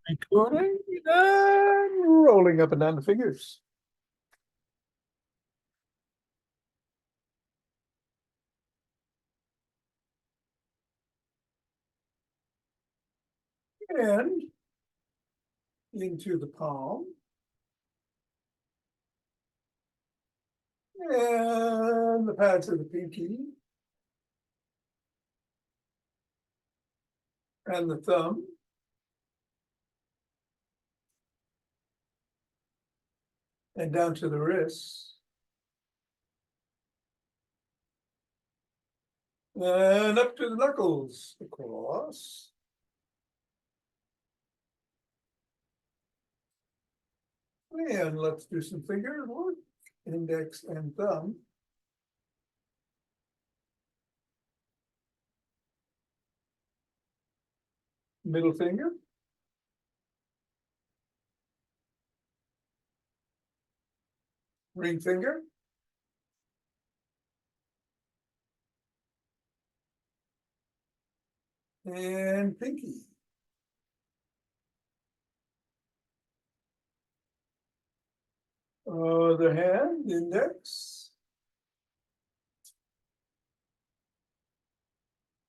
Recording and rolling up and down the fingers. And into the palm. And the pads of the pinky. And the thumb. And down to the wrists. And up to the knuckles, across. And let's do some finger work, index and thumb. Middle finger. Ring finger. And pinky. Other hand, index.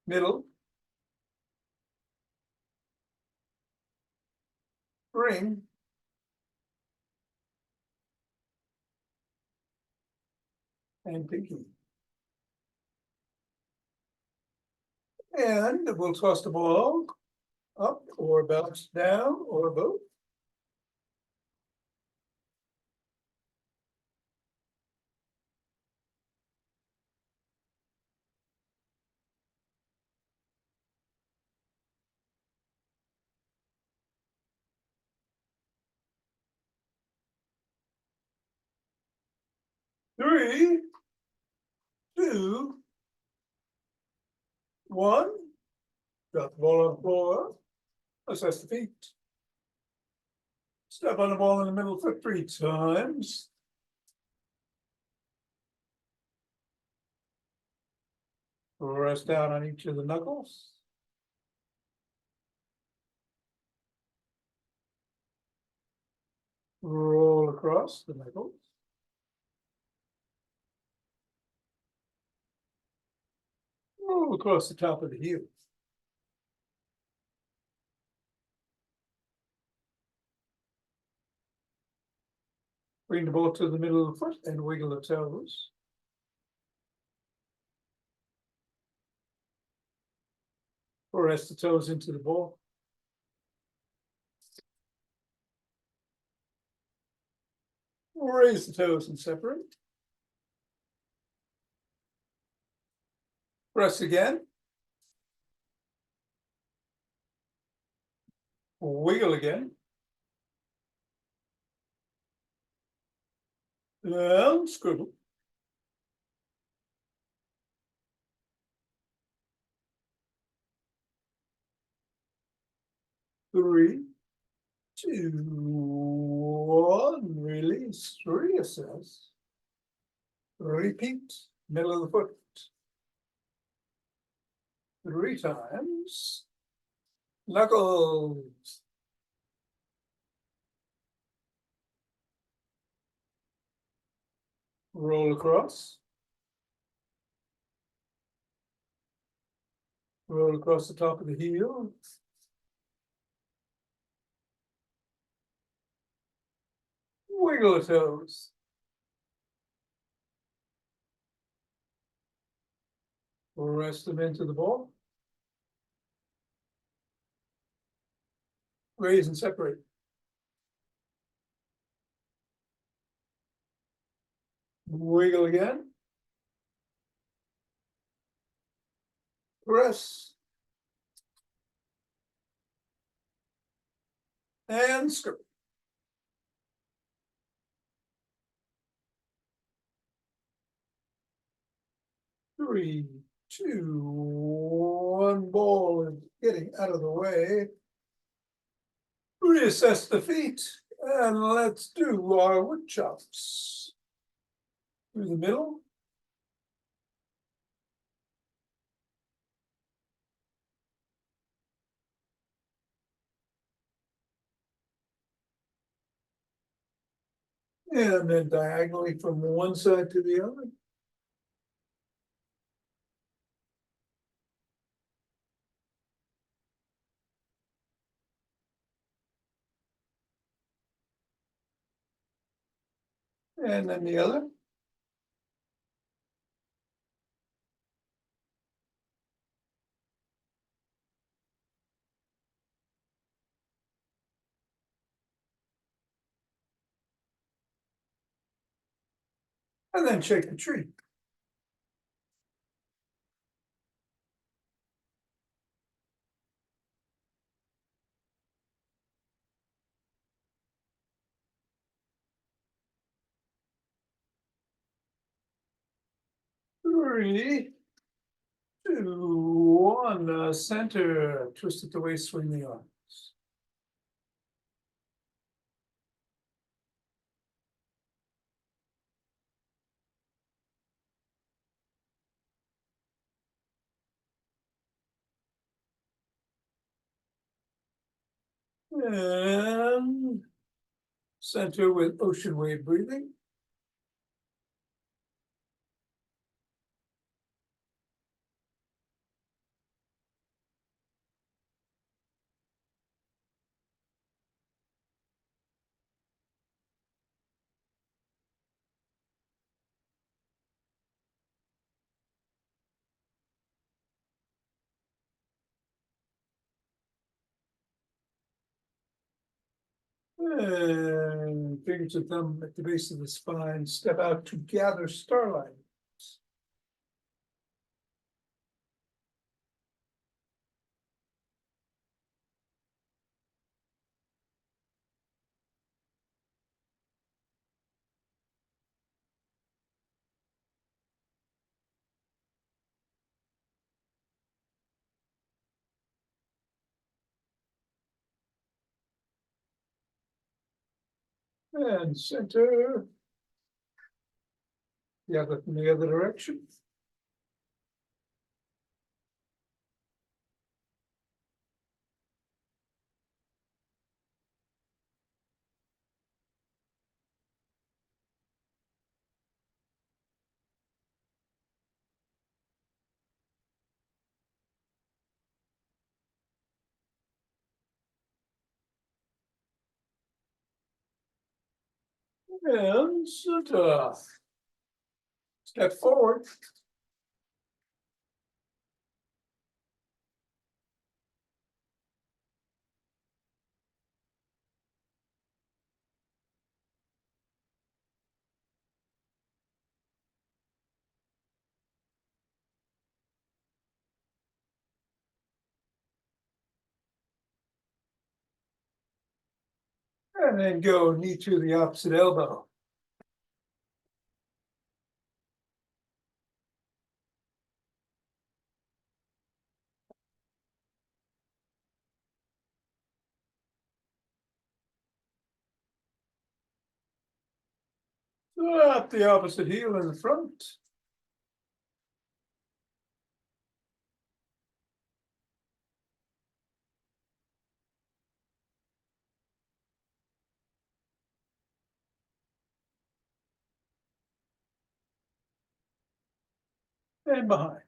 Middle. Ring. And pinky. And we'll toss the ball up or bounce down or both. Three, two, one. Drop the ball on the floor. Assess the feet. Step on the ball in the middle for 3 times. Rest down on each of the knuckles. Roll across the knuckles. Roll across the top of the heel. Bring the ball to the middle of the foot and wiggle the toes. Press the toes into the ball. Raise the toes and separate. Press again. Wiggle again. And scribble. Three, two, one. Release. Reassess. Repeat. Middle of the foot. 3 times. Knuckles. Roll across. Roll across the top of the heel. Wiggle the toes. Rest them into the ball. Raise and separate. Wiggle again. Press. And scribble. Three, two, one. Ball is getting out of the way. Reassess the feet. And let's do our wood chops. Through the middle. And then diagonally from one side to the other. And then the other. And then shake the tree. Three, two, one, center, twist it the way, swing the arms. And center with ocean wave breathing. And fingers of thumb at the base of the spine, step out to gather starlight. And center. Yeah, but in the other direction. And center. Step forward. And then go knee to the opposite elbow. Up the opposite heel in the front. And behind.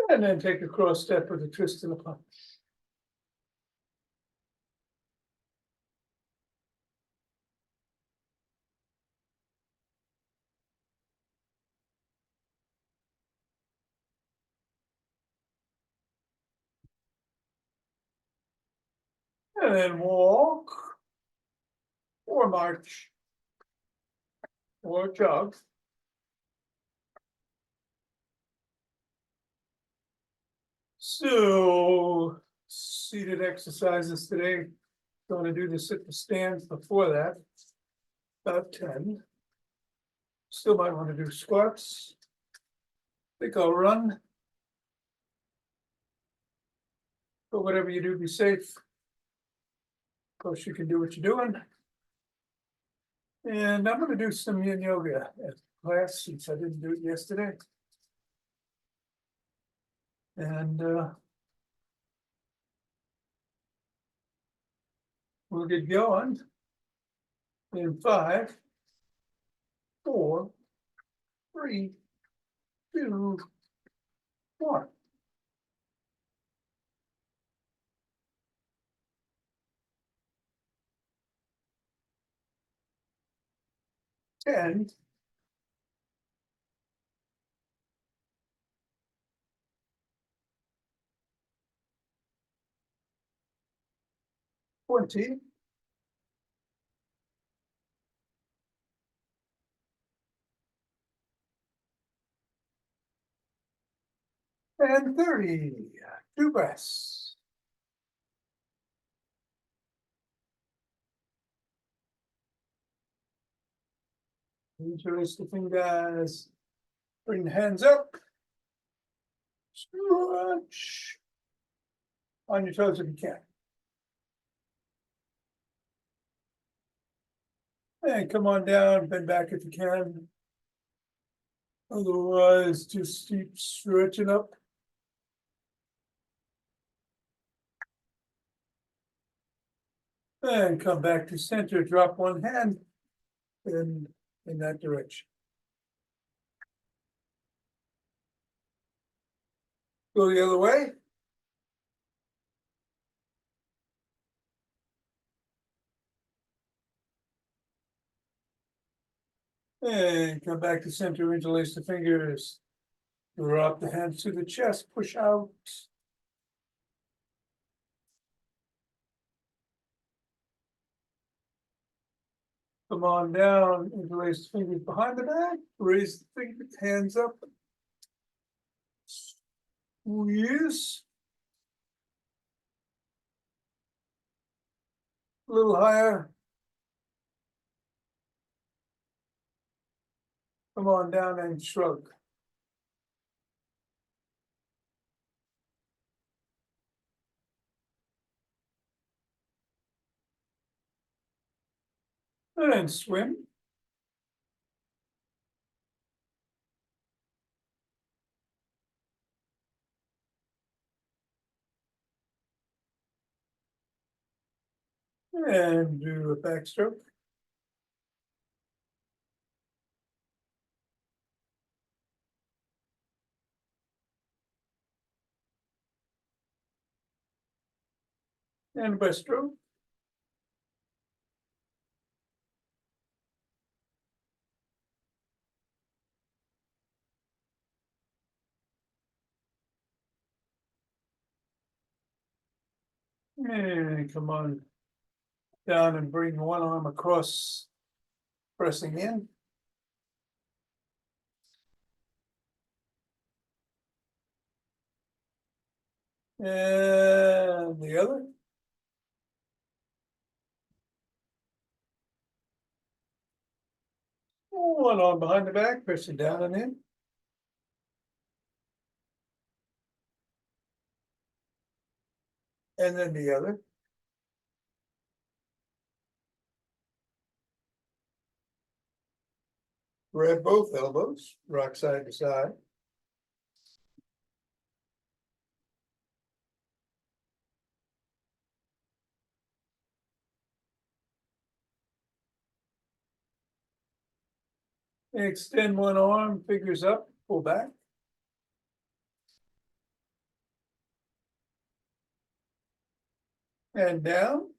And then take a cross step with a twist and a punch. And then walk. Or march. Or jog. So seated exercises today. Going to do the sit to stands before that. About 10. Still might want to do squats. I think I'll run. But whatever you do, be safe. Of course, you can do what you're doing. And I'm gonna do some yin yoga at class since I didn't do it yesterday. And we'll get going in 5, 4, 3, 2, 1. And 20. And 30. 2 breaths. Interesting, guys. Bring the hands up. Stretch. On your toes if you can. And come on down, bend back if you can. Otherwise, just keep stretching up. And come back to center, drop one hand in that direction. Go the other way. And come back to center, interlace the fingers. Drop the hands to the chest, push out. Come on down, interlace the fingers behind the back, raise the fingers, hands up. Squeeze. A little higher. Come on down and shrug. And swim. And do a backstroke. And breaststroke. And come on down and bring one arm across, pressing in. And the other. One arm behind the back, pressing down and in. And then the other. Grab both elbows, rock side to side. Extend one arm, fingers up, pull back. And down.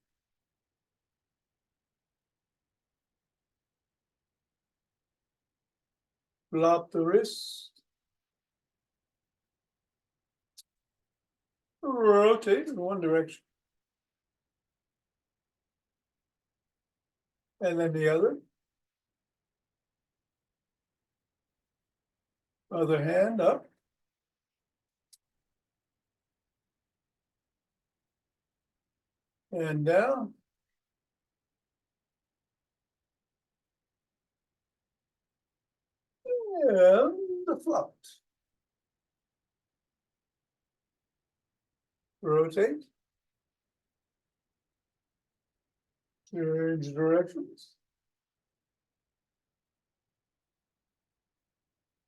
Flop the wrist. Rotate in one direction. And then the other. Other hand up. And down. And the flop. Rotate. Change directions.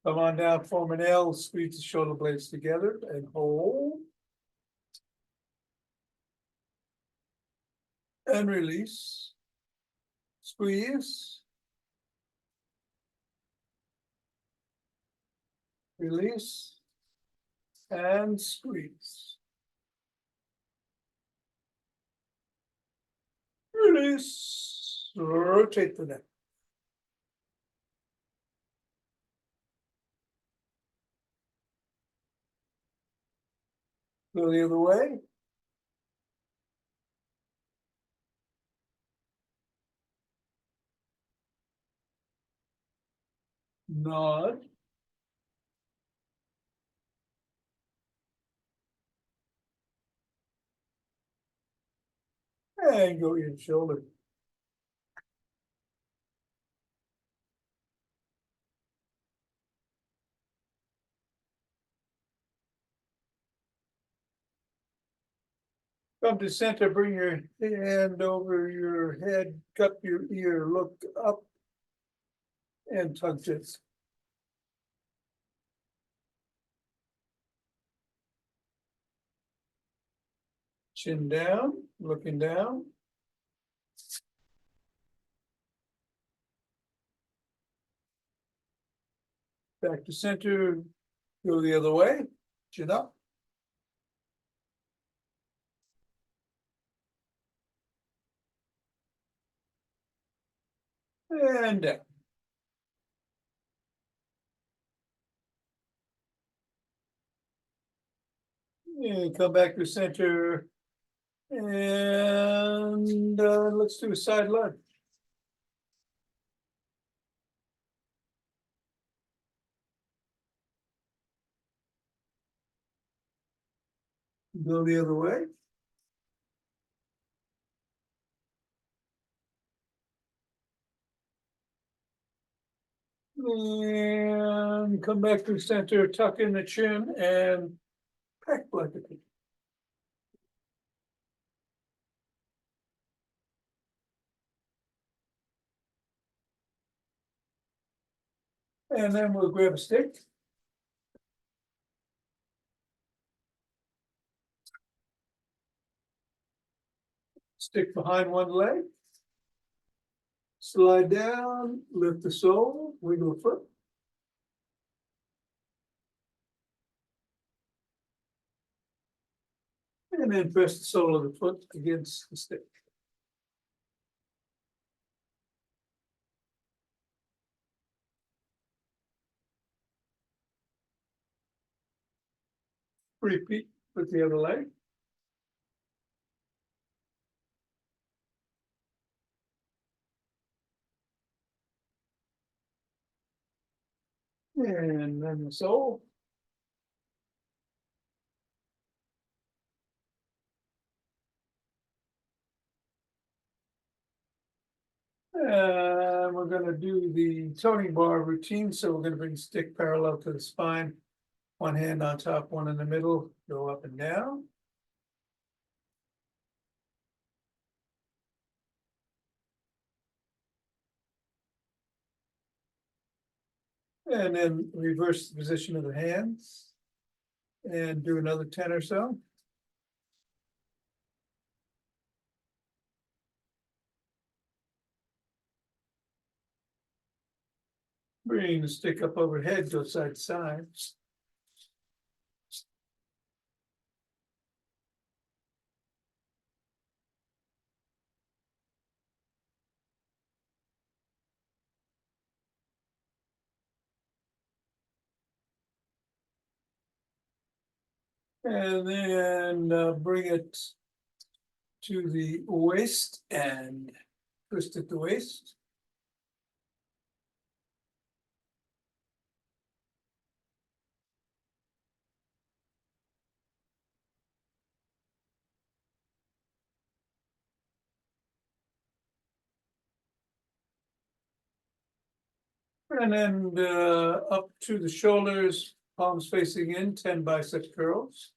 Come on down, form an L, squeeze the shoulder blades together and hold. And release. Squeeze. Release. And squeeze. Release. Rotate the neck. Go the other way. Nod. And go in shoulder. Come to center, bring your hand over your head, cup your ear, look up and touch it. Chin down, looking down. Back to center, go the other way, chin up. And down. And come back to center. And let's do a side lunge. Go the other way. And come back to center, tuck in the chin and peck blanket. And then we'll grab a stick. Stick behind one leg. Slide down, lift the sole, wiggle the foot. And then press the sole of the foot against the stick. Repeat with the other leg. And then the sole. And we're going to do the toning bar routine. So we're going to bring the stick parallel to the spine. One hand on top, one in the middle, go up and down. And then reverse the position of the hands. And do another 10 or so. Bring the stick up overhead, go side to side. And then bring it to the waist and twist at the waist. And then up to the shoulders, palms facing in, 10 bicep curls.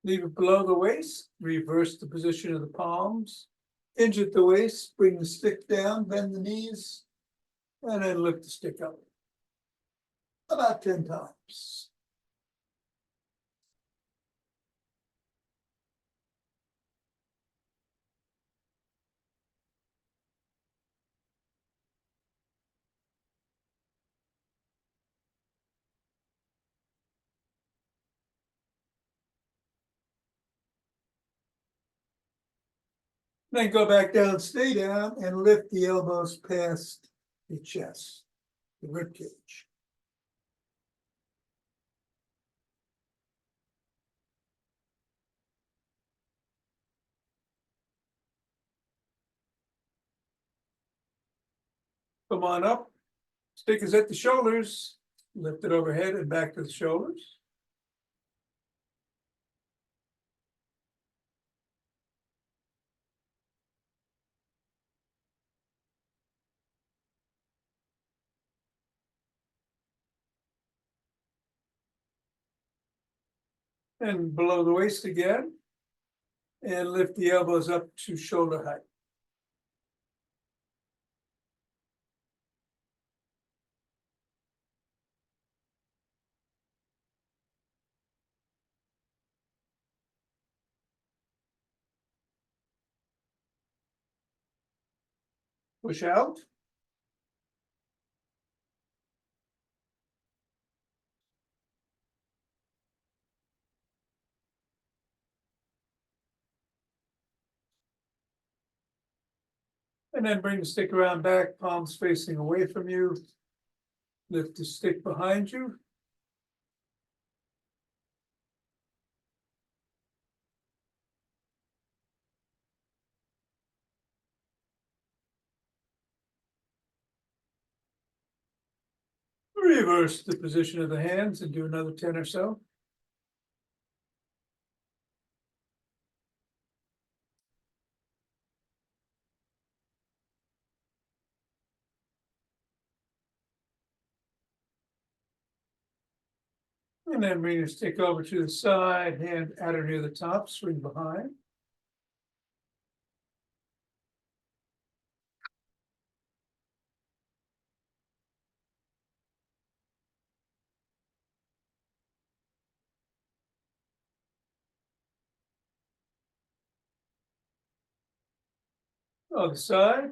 Leave it below the waist, reverse the position of the palms, hinge at the waist, bring the stick down, bend the knees, and then lift the stick up. About 10 times. Then go back down, stay down, and lift the elbows past the chest, the rib cage. Come on up. Stick is at the shoulders. Lift it overhead and back to the shoulders. And below the waist again. And lift the elbows up to shoulder height. Push out. And then bring the stick around back, palms facing away from you. Lift the stick behind you. Reverse the position of the hands and do another 10 or so. And then bring your stick over to the side, hand at or near the top, swing behind. Other side.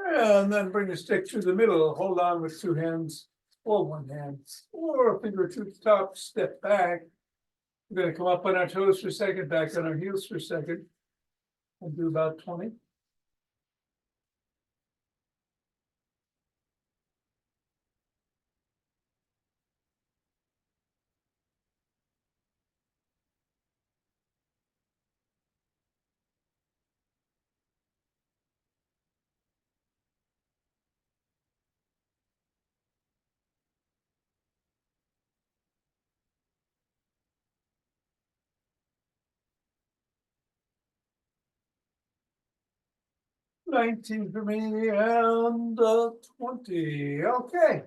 And then bring the stick through the middle, hold on with two hands or one hand, or a finger or two to the top, step back. We're gonna come up on our toes for a second, back on our heels for a second. And do about 20. Nineteen for me and 20. Okay.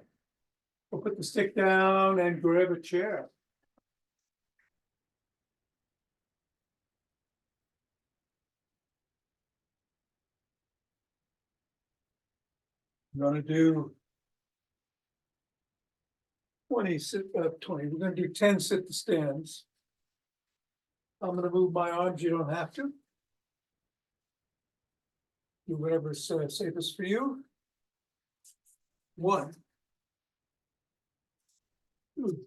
We'll put the stick down and grab a chair. I'm gonna do 20 sit up 20. We're gonna do 10 sit to stands. I'm gonna move my arms, you don't have to. Do whatever's safest for you. 1, 2,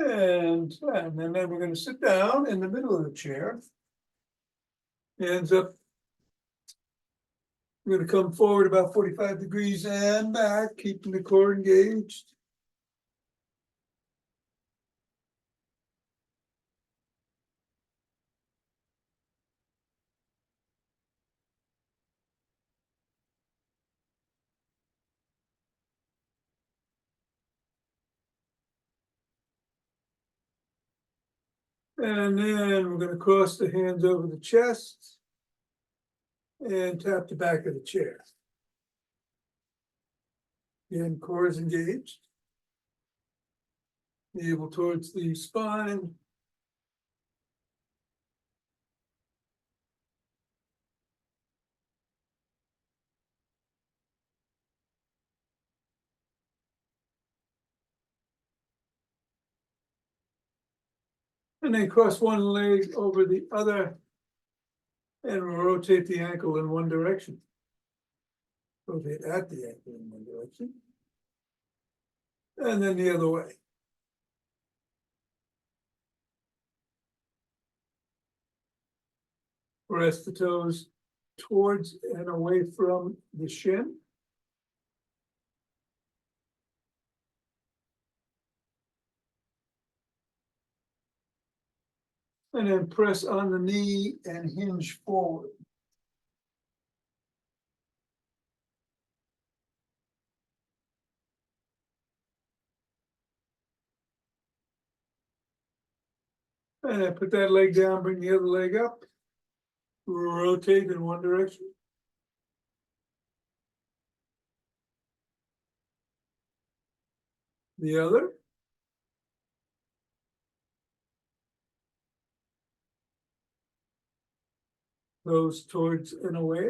And then we're gonna sit down in the middle of the chair. Hands up. We're gonna come forward about 45 degrees and back, keeping the core engaged. And then we're gonna cross the hands over the chest and tap the back of the chair. Again, core is engaged. Navel towards the spine. And then cross one leg over the other and rotate the ankle in one direction. Rotate at the ankle in one direction. And then the other way. Press the toes towards and away from the shin. And then press on the knee and hinge forward. And then put that leg down, bring the other leg up. Rotate in one direction. The other. Toes towards and away.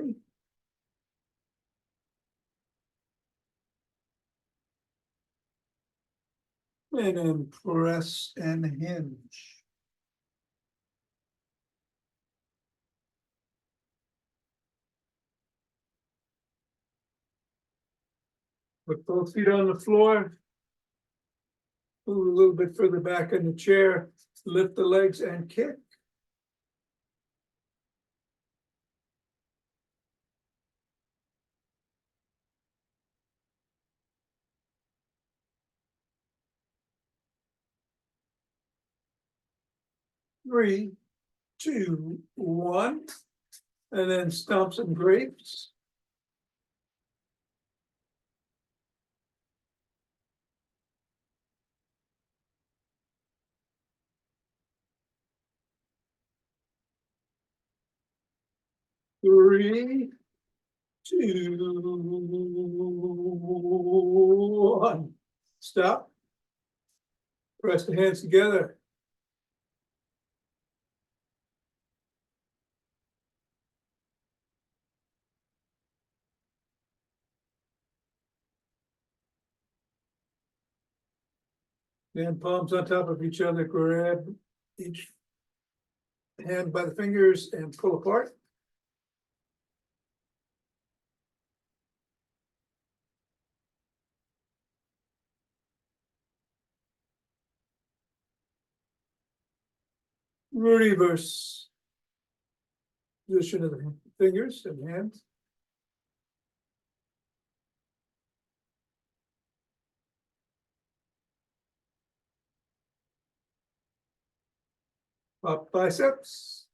And then press and hinge. Put both feet on the floor. Move a little bit further back in the chair. Lift the legs and kick. Three, two, one. And then stomp some grapes. Three, two, one. Stop. Press the hands together. Then palms on top of each other. Grab each hand by the fingers and pull apart. Reverse position of the fingers and hands. Up biceps.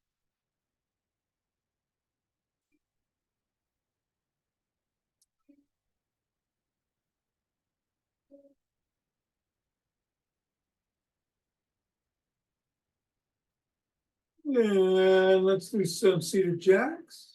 And let's do some seated jacks.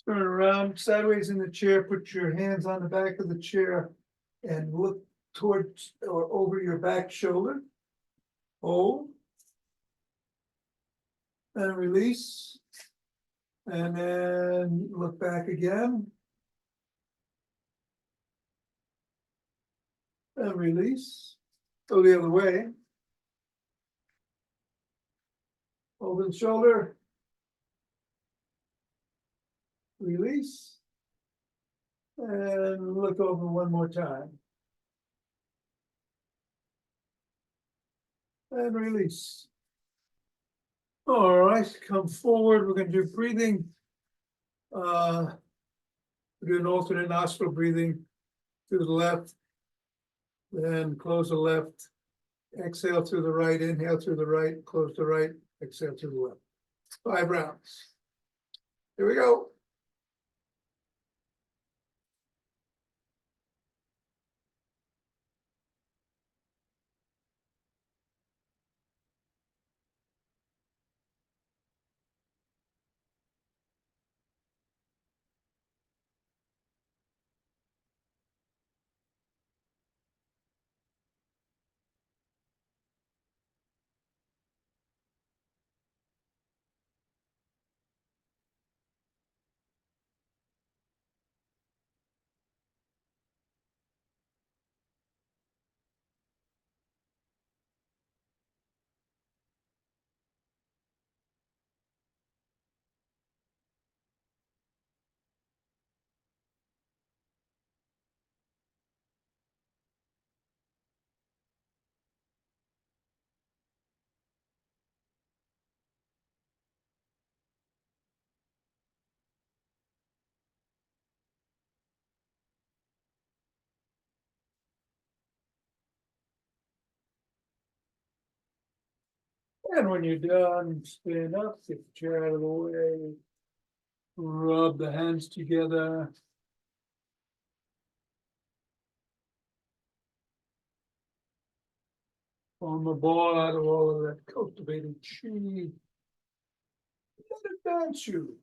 Turn around sideways in the chair, put your hands on the back of the chair and look towards or over your back shoulder. Hold. And release. And then look back again. And release. Go the other way. Open shoulder. Release. And look over one more time. And release. All right, come forward. We're going to do breathing. We'll do an alternate nostril breathing to the left. Then close the left. Exhale through the right. Inhale through the right. Close the right. Exhale through the left. 5 rounds. Here we go. And when you're done, stand up, get the chair out of the way. Rub the hands together. Form a ball out of all of that cultivated chi. Let it dance you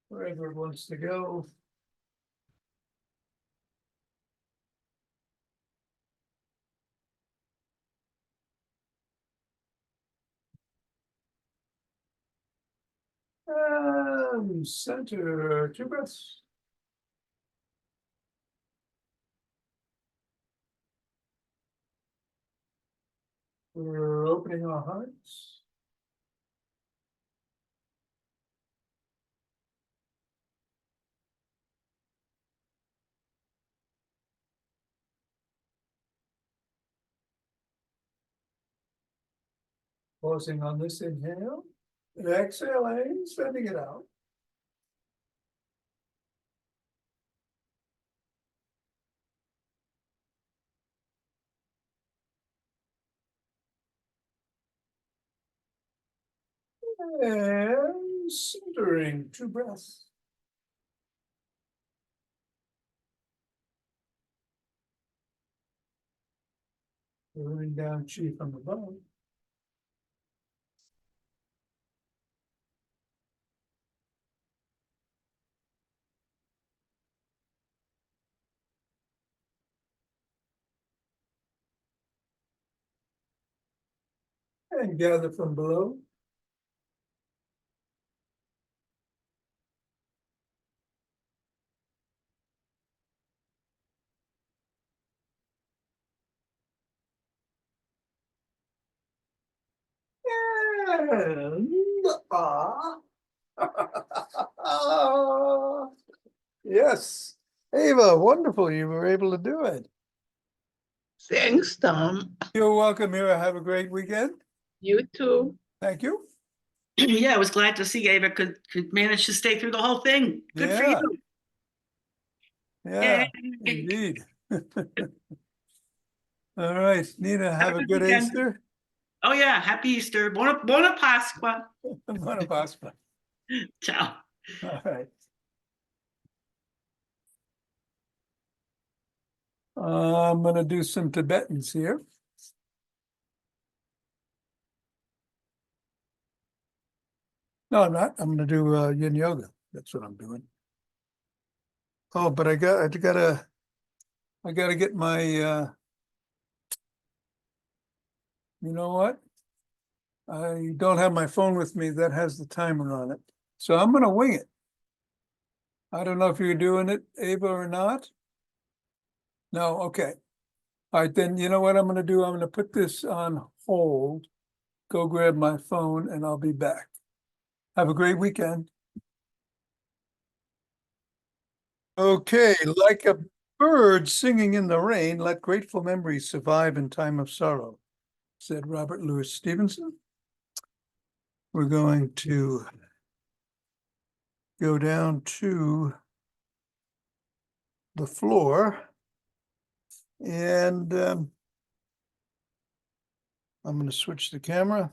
wherever it wants to go. And center, 2 breaths. We're opening our hearts. Pausing on this inhale. And exhaling, sending it out. And centering, 2 breaths. Moving down chi from above. And gather from below. And yes, Ava, wonderful. You were able to do it. Thanks, Tom. You're welcome, Ava. Have a great weekend. You too. Thank you. Yeah, I was glad to see Ava could manage to stay through the whole thing. Good for Yeah. you. Yeah, Yay. indeed. All right, Nina, have a good weekend. Easter. Oh yeah, happy Easter. Buona Pasqua. Buona Pasqua. Ciao. All right. I'm going to do some Tibetans here. No, I'm not. I'm going to do yin yoga. That's what I'm doing. Oh, but I gotta get my, you know what? I don't have my phone with me that has the timer on it. So I'm going to wing it. I don't know if you're doing it, Ava, or not. No, okay. All right, then you know what I'm gonna do? I'm gonna put this on hold. Go grab my phone and I'll be back. Have a great weekend. Okay, like a bird singing in the rain, let grateful memories survive in time of sorrow, said Robert Louis Stevenson. We're going to go down to the floor. And I'm going to switch the camera.